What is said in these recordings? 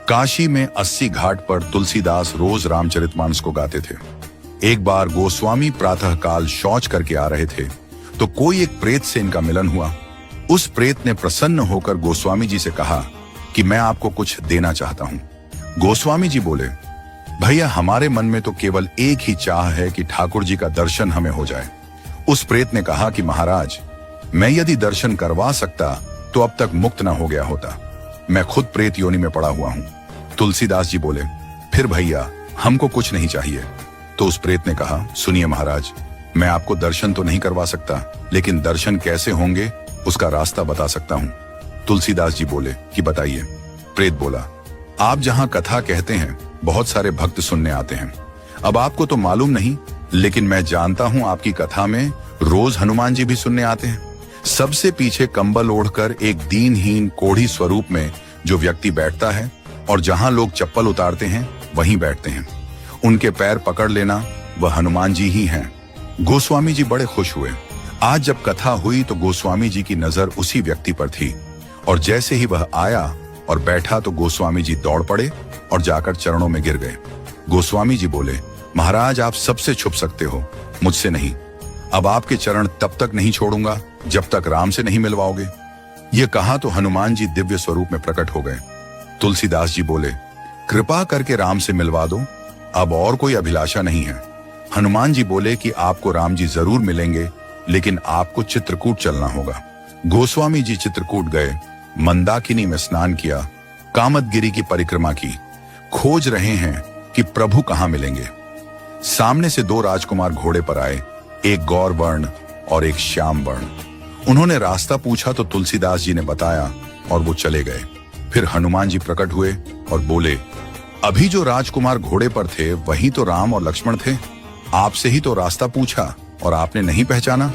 काशी में 80 घाट पर तुलसीदास रोज रामचरितमानस को गाते थे। एक बार गोस्वामी प्रातःकाल शौच करके आ रहे थे तो कोई एक प्रेत से इनका मिलन हुआ। उस प्रेत ने प्रसन्न होकर गोस्वामी जी से कहा कि मैं आपको कुछ देना चाहता हूं। गोस्वामी जी बोले, भैया हमारे मन में तो केवल एक ही चाह है कि ठाकुर जी का दर्शन हमें हो जाए। उस प्रेत ने कहा कि महाराज, मैं यदि दर्शन करवा सकता तो अब तक मुक्त न हो गया होता। मैं खुद प्रेत योनि में पड़ा हुआ हूं। तुलसीदास जी बोले, फिर भैया हमको कुछ नहीं चाहिए। तो उस प्रेत ने कहा, सुनिए महाराज, मैं आपको दर्शन तो नहीं करवा सकता, लेकिन दर्शन कैसे होंगे उसका रास्ता बता सकता हूं। तुलसीदास जी बोले कि बताइए। प्रेत बोला, आप जहां कथा कहते हैं बहुत सारे भक्त सुनने आते हैं। अब आपको तो मालूम नहीं, लेकिन मैं जानता हूं आपकी कथा में रोज हनुमान जी भी सुनने आते हैं। सबसे पीछे कंबल ओढ़कर एक दीनहीन कोढ़ी स्वरूप में जो व्यक्ति बैठता है और जहां लोग चप्पल उतारते हैं वहीं बैठते हैं। उनके पैर पकड़ लेना वह हनुमान जी ही हैं। गोस्वामी जी बड़े खुश हुए। आज जब कथा हुई तो गोस्वामी जी की नजर उसी व्यक्ति पर थी और जैसे ही वह आया और बैठा तो गोस्वामी जी दौड़ पड़े और जाकर चरणों में गिर गए। गोस्वामी जी बोले, महाराज आप सबसे छुप सकते हो, मुझसे नहीं। अब आपके चरण तब तक नहीं छोड़ूंगा जब तक राम से नहीं मिलवाओगे। ये कहा तो हनुमान जी दिव्य स्वरूप में प्रकट हो गए। तुलसीदास जी बोले, कृपा करके राम से मिलवा दो, अब और कोई अभिलाषा नहीं है। हनुमान जी बोले कि आपको राम जी जरूर मिलेंगे, लेकिन आपको चित्रकूट चलना होगा। गोस्वामी जी चित्रकूट गए, मंदाकिनी में स्नान किया, कामदगिरी की परिक्रमा की। खोज रहे हैं कि प्रभु कहां मिलेंगे। सामने से दो राजकुमार घोड़े पर आए, एक गौर वर्ण और एक श्याम वर्ण। उन्होंने रास्ता पूछा तो तुलसीदास जी ने बताया और वो चले गए। फिर हनुमान जी प्रकट हुए और बोले, अभी जो राजकुमार घोड़े पर थे वही तो राम और लक्ष्मण थे। आपसे ही तो रास्ता पूछा और आपने नहीं पहचाना।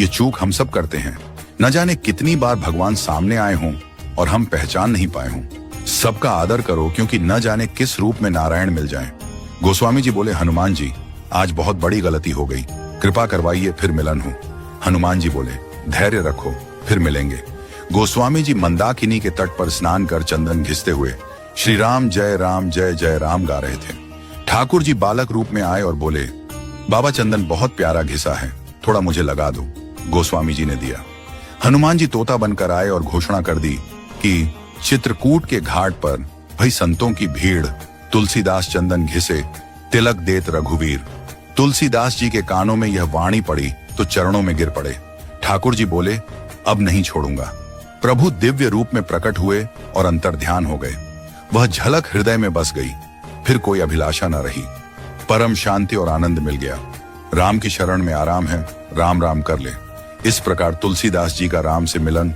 ये चूक हम सब करते हैं। न जाने कितनी बार भगवान सामने आए हों और हम पहचान नहीं पाए हों। सबका आदर करो, क्योंकि न जाने किस रूप में नारायण मिल जाएं। गोस्वामी जी बोले, हनुमान जी आज बहुत बड़ी गलती हो गई, कृपा करवाइए फिर मिलन हो। हनुमान जी बोले, धैर्य रखो, फिर मिलेंगे। गोस्वामी जी मंदाकिनी के तट पर स्नान कर चंदन घिसते हुए श्री राम जय जय राम गा रहे थे। ठाकुर जी बालक रूप में आए और बोले, बाबा चंदन बहुत प्यारा घिसा है, थोड़ा मुझे लगा दो। गोस्वामी जी ने दिया। हनुमान जी तोता बनकर आए और घोषणा कर दी कि चित्रकूट के घाट पर भाई संतों की भीड़, तुलसीदास चंदन घिसे, तिलक देत रघुवीर। तुलसीदास जी के कानों में यह वाणी पड़ी तो चरणों में गिर पड़े। ठाकुर जी बोले, अब नहीं छोड़ूंगा। प्रभु दिव्य रूप में प्रकट हुए और अंतर्ध्यान हो गए। वह झलक हृदय में बस गई। फिर कोई अभिलाषा न रही। परम शांति और आनंद मिल गया। राम की शरण में आराम है, राम राम कर ले। इस प्रकार तुलसीदास जी का राम से मिलन